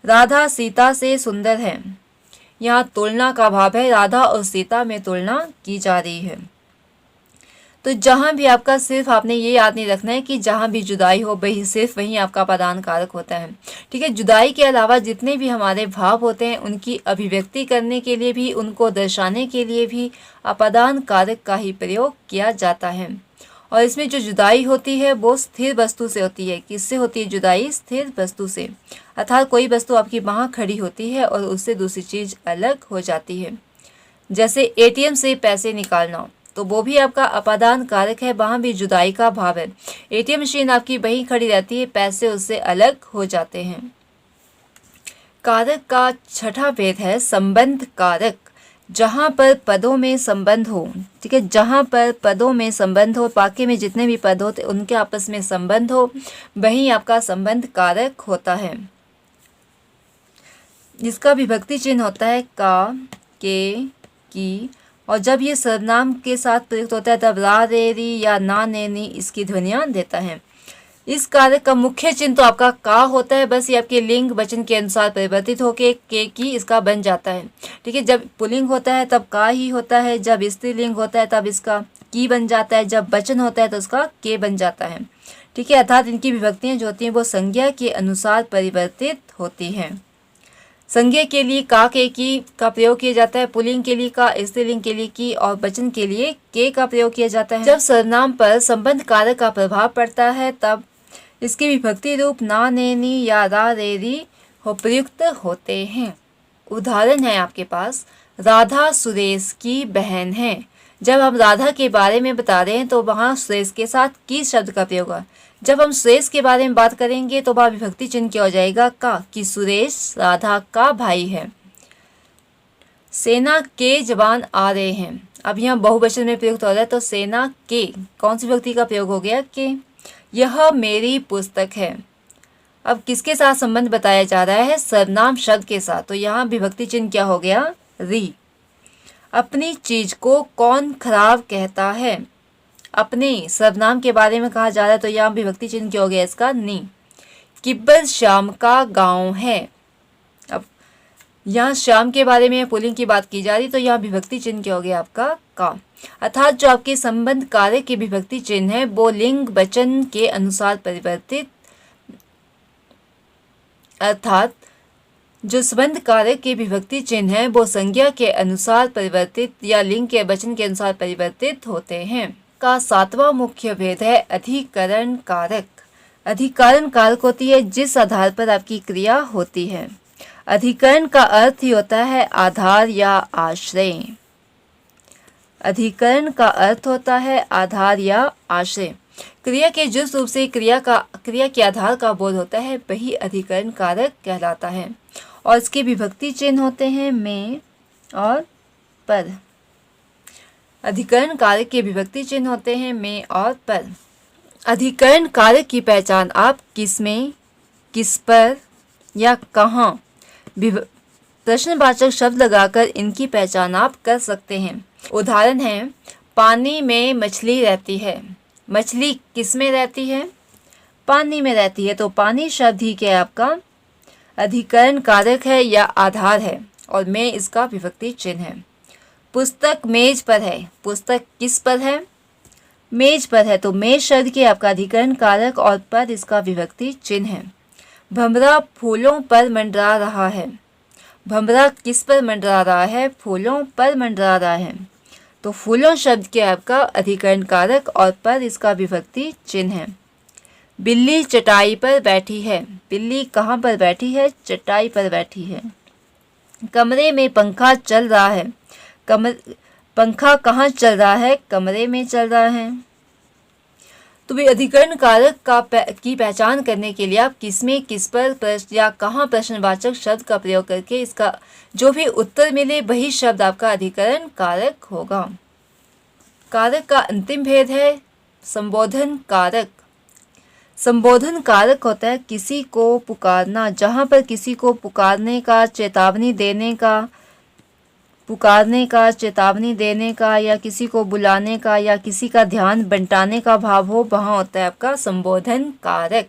राधा सीता से सुंदर है, यहाँ तुलना का भाव है। राधा और सीता में तुलना की जा रही है। तो जहाँ भी आपका सिर्फ आपने ये याद नहीं रखना है कि जहाँ भी जुदाई हो वही सिर्फ वहीं आपका अपादान कारक होता है। ठीक है, जुदाई के अलावा जितने भी हमारे भाव होते हैं उनकी अभिव्यक्ति करने के लिए भी, उनको दर्शाने के लिए भी अपादान कारक का ही प्रयोग किया जाता है। और इसमें जो जुदाई होती है वो स्थिर वस्तु से होती है। किससे होती है जुदाई? स्थिर वस्तु से। अर्थात कोई वस्तु आपकी वहाँ खड़ी होती है और उससे दूसरी चीज़ अलग हो जाती है। जैसे एटीएम से पैसे निकालना, तो वो भी आपका अपादान कारक है, वहाँ भी जुदाई का भाव है। एटीएम मशीन आपकी वहीं खड़ी रहती है, पैसे उससे अलग हो जाते हैं। कारक का छठा भेद है संबंध कारक। जहाँ पर पदों में संबंध हो, ठीक है, जहाँ पर पदों में संबंध हो, वाक्य में जितने भी पद होते उनके आपस में संबंध हो, वहीं आपका संबंध कारक होता है। जिसका विभक्ति चिन्ह होता है का, के, की, और जब ये सर्वनाम के साथ प्रयुक्त होता है तब रा, रे, री या ना, ने, नी इसकी ध्वनियाँ देता है। इस कारक का मुख्य चिन्ह तो आपका का होता है, बस ये आपके लिंग वचन के अनुसार परिवर्तित होकर के की इसका बन जाता है। ठीक है, जब पुल्लिंग होता है तब का ही होता है, जब स्त्रीलिंग होता है तब इसका की बन जाता है, जब वचन होता है तो उसका के बन जाता है। ठीक है, अर्थात इनकी विभक्तियाँ जो होती हैं वो संज्ञा के अनुसार परिवर्तित होती हैं। संज्ञा के लिए का, के, की का प्रयोग किया जाता है, पुल्लिंग के लिए का, स्त्रीलिंग के लिए की और वचन के लिए के का प्रयोग किया जाता है। जब सर्वनाम पर संबंध कारक का प्रभाव पड़ता है तब इसके विभक्ति रूप ना, ने, नी या रा, रे, री हो प्रयुक्त होते हैं। उदाहरण है आपके पास, राधा सुरेश की बहन है। जब हम राधा के बारे में बता रहे हैं तो वहाँ श्रेष्ठ के साथ की शब्द का प्रयोग है। जब हम श्रेष्ठ के बारे में बात करेंगे तो वहाँ विभक्ति चिन्ह क्या हो जाएगा, का, कि सुरेश राधा का भाई है। सेना के जवान आ रहे हैं, अब यहाँ बहुवचन में प्रयुक्त हो रहा है तो सेना के कौन सी विभक्ति का प्रयोग हो गया, के। यह मेरी पुस्तक है, अब किसके साथ संबंध बताया जा रहा है, सर्वनाम शब्द के साथ, तो यहाँ विभक्ति चिन्ह क्या हो गया, री। अपनी चीज को कौन खराब कहता है, अपने सर्वनाम के बारे में कहा जा रहा है तो यहाँ विभक्ति चिन्ह क्या हो गया इसका, नी। किब्बर श्याम का गांव है, अब यहाँ श्याम के बारे में पुल्लिंग की बात की जा रही तो यहाँ विभक्ति चिन्ह क्या हो गया आपका, का। अर्थात जो आपके संबंध कार्य के विभक्ति चिन्ह है वो लिंग वचन के अनुसार परिवर्तित, अर्थात जो संबंध कार्य के विभक्ति चिन्ह है वो संज्ञा के अनुसार परिवर्तित या लिंग के वचन के अनुसार परिवर्तित होते हैं। का सातवां मुख्य भेद है अधिकरण कारक। अधिकरण कारक होती है जिस आधार पर आपकी क्रिया होती है। अधिकरण का अर्थ ही होता है आधार या आश्रय। अधिकरण का अर्थ होता है आधार या आश्रय। क्रिया के जिस रूप से क्रिया के आधार का बोध होता है वही अधिकरण कारक कहलाता है और इसके विभक्ति चिन्ह होते हैं में और पर। अधिकरण कारक के विभक्ति चिन्ह होते हैं में और पर। अधिकरण कारक की पहचान आप किस में, किस पर या कहाँ प्रश्नवाचक शब्द लगाकर इनकी पहचान आप कर सकते हैं। उदाहरण है, पानी में मछली रहती है। मछली किस में रहती है, पानी में रहती है, तो पानी शब्द ही क्या है आपका अधिकरण कारक है या आधार है और में इसका विभक्ति चिन्ह है। पुस्तक मेज पर है, पुस्तक किस पर है, मेज पर है, तो मेज शब्द के आपका अधिकरण कारक और पर इसका विभक्ति चिन्ह है। भंवरा फूलों पर मंडरा रहा है। भंवरा किस पर मंडरा रहा है, फूलों पर मंडरा रहा है, तो फूलों शब्द के आपका अधिकरण कारक और पर इसका विभक्ति चिन्ह है। बिल्ली चटाई पर बैठी है। बिल्ली कहाँ पर बैठी है, चटाई पर बैठी है। कमरे में पंखा चल रहा है। पंखा कहाँ चल रहा है, कमरे में चल रहा है। तो भी अधिकरण कारक की पहचान करने के लिए आप किसमें, किस पर या कहाँ प्रश्नवाचक शब्द का प्रयोग करके इसका जो भी उत्तर मिले वही शब्द आपका अधिकरण कारक होगा। कारक का अंतिम भेद है संबोधन कारक। संबोधन कारक होता है किसी को पुकारना, जहाँ पर किसी को पुकारने का, चेतावनी देने का या किसी को बुलाने का या किसी का ध्यान बंटाने का भाव हो, वहाँ होता है आपका संबोधन कारक।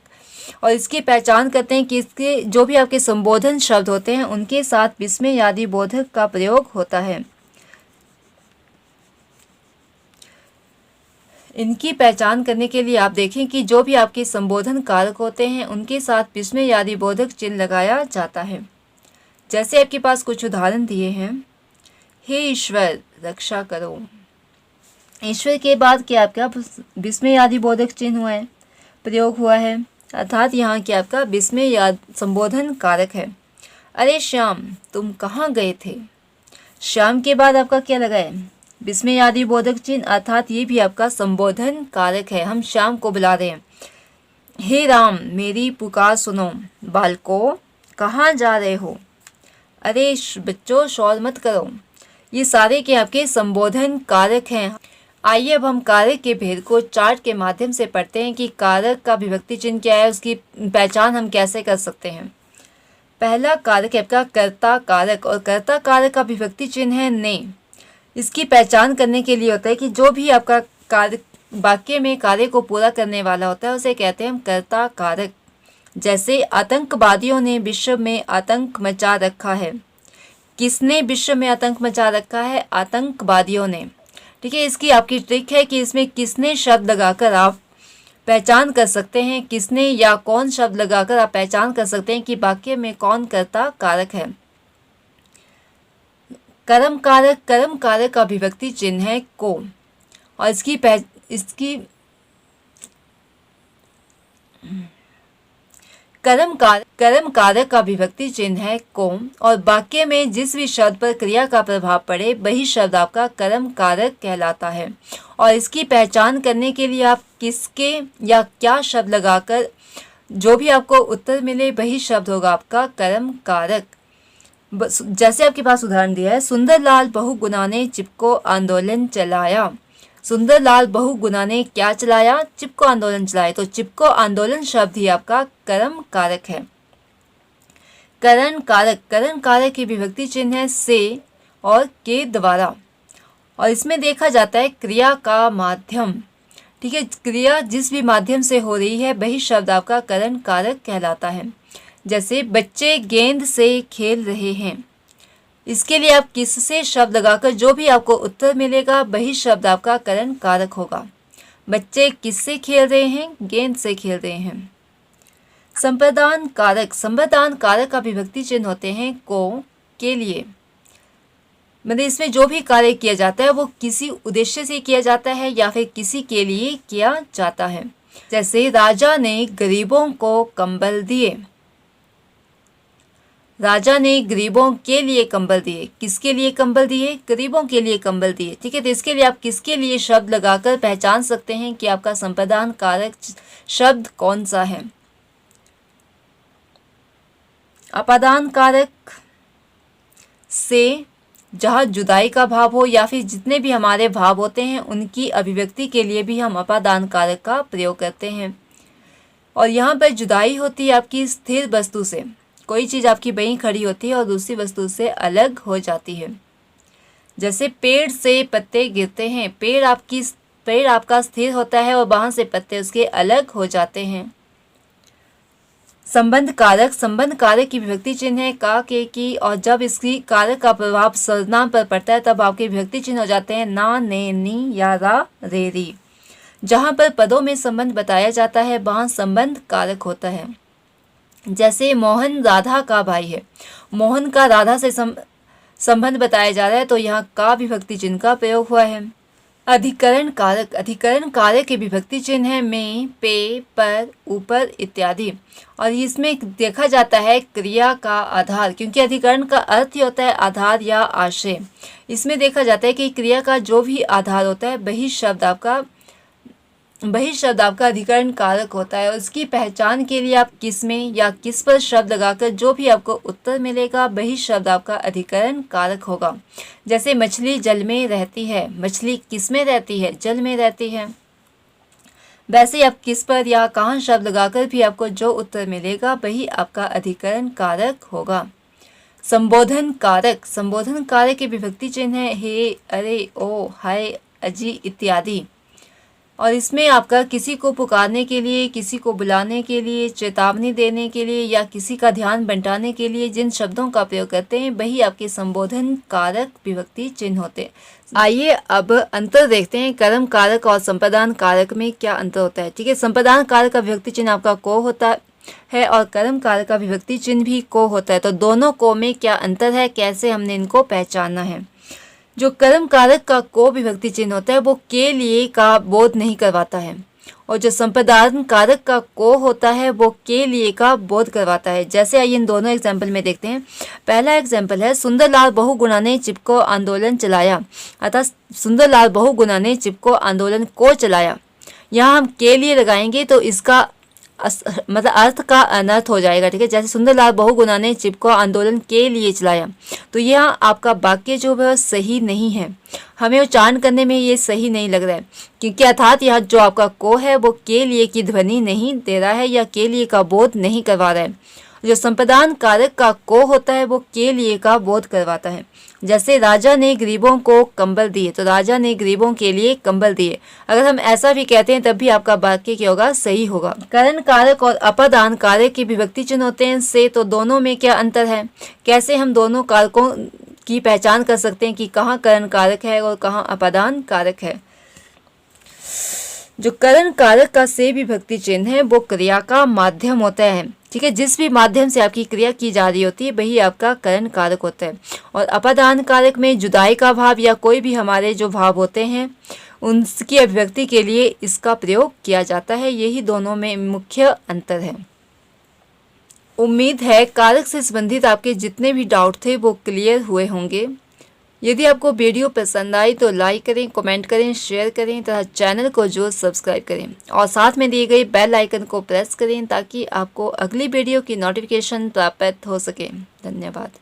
और इसकी पहचान करते हैं कि इसके जो भी आपके संबोधन शब्द होते हैं उनके साथ विस्मय आदि बोधक का प्रयोग होता है। इनकी पहचान करने के लिए आप देखें कि जो भी आपके संबोधन कारक होते हैं उनके साथ विस्मय आदि बोधक चिन्ह लगाया जाता है। जैसे आपके पास कुछ उदाहरण दिए हैं, हे ईश्वर रक्षा करो। ईश्वर के बाद क्या आपका विस्मय आदि बोधक चिन्ह हुआ है, प्रयोग हुआ है, अर्थात यहाँ क्या आपका विस्मय या संबोधन कारक है। अरे श्याम तुम कहाँ गए थे। श्याम के बाद आपका क्या लगा है, विस्मय आदि बोधक चिन्ह, अर्थात ये भी आपका संबोधन कारक है। हम श्याम को बुला रहे हैं। हे राम मेरी पुकार सुनो। बालकों कहाँ जा रहे हो। अरे बच्चों शोर मत करो। ये सारे के आपके संबोधन कारक हैं। आइए अब हम कारक के भेद को चार्ट के माध्यम से पढ़ते हैं कि कारक का विभक्ति चिन्ह क्या है, उसकी पहचान हम कैसे कर सकते हैं। पहला कारक है आपका कर्ता कारक और कर्ता कारक का विभक्ति चिन्ह है ने। इसकी पहचान करने के लिए होता है कि जो भी आपका कार्य वाक्य में कार्य को पूरा करने वाला होता है उसे कहते हैं हम कर्ता कारक। जैसे आतंकवादियों ने विश्व में आतंक मचा रखा है। किसने विश्व में आतंक मचा रखा है, आतंकवादियों ने। ठीक है, इसकी आपकी ट्रिक है कि इसमें किसने शब्द लगाकर आप पहचान कर सकते हैं, किसने या कौन शब्द लगाकर आप पहचान कर सकते हैं कि वाक्य में कौन कर्ता कारक है। कर्म कारक का विभक्ति चिन्ह है को और इसकी कर्म कर्म कारक का विभक्ति चिन्ह है को और वाक्य में जिस भी शब्द पर क्रिया का प्रभाव पड़े वही शब्द आपका कर्म कारक कहलाता है। और इसकी पहचान करने के लिए आप किसके या क्या शब्द लगाकर जो भी आपको उत्तर मिले वही शब्द होगा आपका कर्म कारक। जैसे आपके पास उदाहरण दिया है, सुंदरलाल बहुगुणा ने चिपको आंदोलन चलाया। सुंदरलाल बहुगुणा ने क्या चलाया? चिपको आंदोलन चलाया। तो चिपको आंदोलन शब्द ही आपका कर्म कारक है। करण कारक की विभक्ति चिन्ह है से और के द्वारा और इसमें देखा जाता है क्रिया का माध्यम। ठीक है, क्रिया जिस भी माध्यम से हो रही है वही शब्द आपका करण कारक कहलाता है। जैसे बच्चे गेंद से खेल रहे हैं, इसके लिए आप किससे शब्द लगाकर जो भी आपको उत्तर मिलेगा वही शब्द आपका करण कारक होगा। बच्चे किससे खेल रहे हैं? गेंद से खेल रहे हैं। संप्रदान कारक का विभक्ति चिन्ह होते हैं को, के लिए। मतलब इसमें जो भी कार्य किया जाता है वो किसी उद्देश्य से किया जाता है या फिर किसी के लिए किया जाता है। जैसे राजा ने गरीबों को कंबल दिए। राजा ने गरीबों के लिए कंबल दिए। किसके लिए कंबल दिए? गरीबों के लिए कंबल दिए। ठीक है, तो इसके लिए आप किसके लिए शब्द लगाकर पहचान सकते हैं कि आपका संप्रदान कारक शब्द कौन सा है। अपादान कारक से जहाँ जुदाई का भाव हो या फिर जितने भी हमारे भाव होते हैं उनकी अभिव्यक्ति के लिए भी हम अपादान कारक का प्रयोग करते हैं। और यहाँ पर जुदाई होती है आपकी स्थिर वस्तु से। कोई चीज़ आपकी वहीं खड़ी होती है और दूसरी वस्तु से अलग हो जाती है। जैसे पेड़ से पत्ते गिरते हैं, पेड़ आपका स्थिर होता है और वहाँ से पत्ते उसके अलग हो जाते हैं। संबंध कारक की विभक्ति चिन्ह है का, के, की और जब इसकी कारक का प्रभाव सर्वनाम पर पड़ता है तब आपके विभक्ति चिन्ह हो जाते हैं ना, ने, नी या रा, रे, री। जहाँ पर पदों में संबंध बताया जाता है वहाँ संबंध कारक होता है। जैसे मोहन राधा का भाई है, मोहन का राधा से संबंध बताया जा रहा है तो यहाँ का विभक्ति चिन्ह का प्रयोग हुआ है। अधिकरण कारक के विभक्ति चिन्ह है में, पे, पर, ऊपर इत्यादि और इसमें देखा जाता है क्रिया का आधार, क्योंकि अधिकरण का अर्थ ही होता है आधार या आश्रय। इसमें देखा जाता है कि क्रिया का जो भी आधार होता है वही शब्द आपका अधिकरण कारक होता है। और उसकी पहचान के लिए आप किस में या किस पर शब्द लगाकर जो भी आपको उत्तर मिलेगा वही शब्द आपका अधिकरण कारक होगा। जैसे मछली जल में रहती है, मछली किस में रहती है? जल में रहती है। वैसे ही आप किस पर या कहाँ शब्द लगाकर भी आपको जो उत्तर मिलेगा वही आपका अधिकरण कारक होगा। संबोधन कारक के विभक्ति चिन्ह है हे, अरे, ओ, हाय, अजी इत्यादि और इसमें आपका किसी को पुकारने के लिए, किसी को बुलाने के लिए, चेतावनी देने के लिए या किसी का ध्यान बंटाने के लिए जिन शब्दों का प्रयोग करते हैं वही आपके संबोधन कारक विभक्ति चिन्ह होते हैं। आइए अब अंतर देखते हैं कर्म कारक और संप्रदान कारक में क्या अंतर होता है। ठीक है, संप्रदान कारक का विभक्ति चिन्ह आपका को होता है और कर्म कारक का विभक्ति चिन्ह भी को होता है। तो दोनों को में क्या अंतर है, कैसे हमने इनको पहचानना है। जो कर्म कारक का को विभक्ति चिन्ह होता है वो के लिए का बोध नहीं करवाता है और जो संप्रदान कारक का को होता है वो के लिए का बोध करवाता है। जैसे आइए इन दोनों एग्जाम्पल में देखते हैं। पहला एग्जाम्पल है सुंदरलाल बहुगुणा ने चिपको आंदोलन चलाया, अर्थात सुंदरलाल बहुगुणा ने चिपको आंदोलन को चलाया। यहाँ हम के लिए लगाएंगे तो इसका मतलब अर्थ का अनर्थ हो जाएगा। ठीक है, जैसे सुंदरलाल बहुगुणा ने चिपको आंदोलन के लिए चलाया तो यह आपका वाक्य जो है सही नहीं है, हमें उच्चारण करने में ये सही नहीं लग रहा है क्योंकि अर्थात यह जो आपका को है वो के लिए की ध्वनि नहीं दे रहा है या के लिए का बोध नहीं करवा रहा है। जो संप्रदान कारक का को होता है वो के लिए का बोध करवाता है। जैसे राजा ने गरीबों को कंबल दिए तो राजा ने गरीबों के लिए कंबल दिए। अगर हम ऐसा भी कहते हैं तब भी आपका वाक्य क्या होगा, सही होगा। करण कारक और अपादान कारक के विभक्ति चिन्ह होते हैं से, तो दोनों में क्या अंतर है, कैसे हम दोनों कारकों की पहचान कर सकते हैं कि कहाँ करण कारक है और कहाँ अपादान कारक है। जो करण कारक का से विभक्ति चिन्ह है वो क्रिया का माध्यम होता है। ठीक है, जिस भी माध्यम से आपकी क्रिया की जा रही होती है वही आपका करण कारक होता है। और अपादान कारक में जुदाई का भाव या कोई भी हमारे जो भाव होते हैं उनकी अभिव्यक्ति के लिए इसका प्रयोग किया जाता है। यही दोनों में मुख्य अंतर है। उम्मीद है कारक से संबंधित आपके जितने भी डाउट थे वो क्लियर हुए होंगे। यदि आपको वीडियो पसंद आई तो लाइक करें, कमेंट करें, शेयर करें तथा चैनल को जरूर सब्सक्राइब करें और साथ में दिए गए बेल आइकन को प्रेस करें ताकि आपको अगली वीडियो की नोटिफिकेशन प्राप्त हो सके। धन्यवाद।